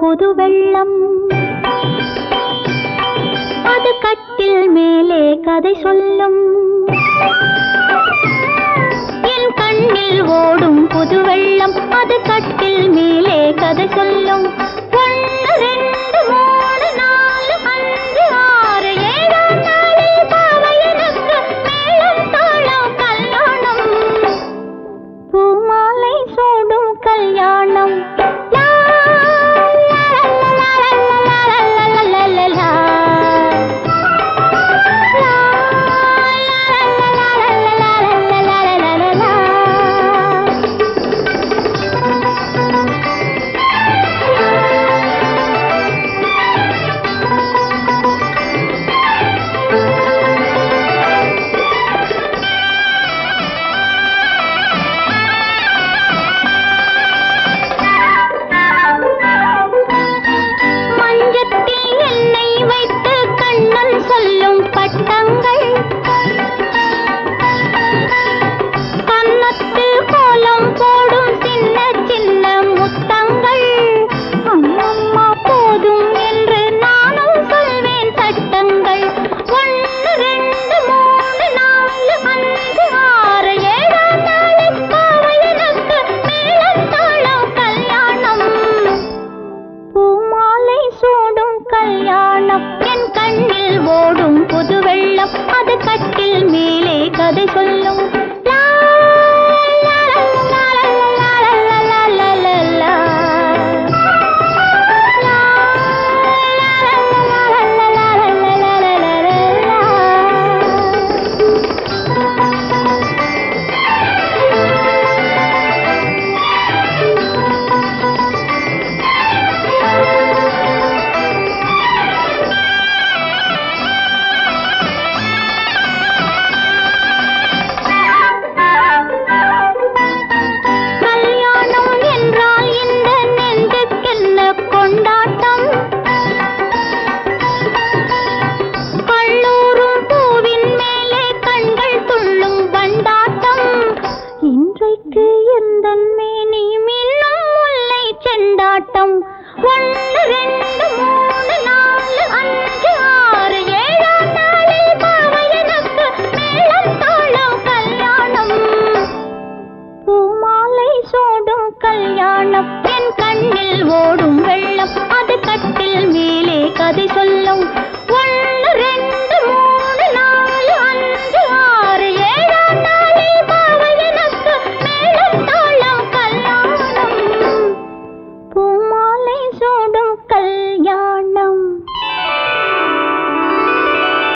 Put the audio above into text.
புது வெள்ளம் அது கட்டில் மேலே கதை சொல்லும் என் கண்ணில் ஓடும் புது வெள்ளம் அது கட்டில் மேலே கதை சொல்லும் 1 2 3 4 5 6 7 நாளில் பாவையனுக்கு மேளம் தாளம் கல்யாணம் பூமாலை சூடும் கல்யாணம் இன்றைக்கு எந்தன் மேனி மின்னும் முல்லை செண்டாட்டம்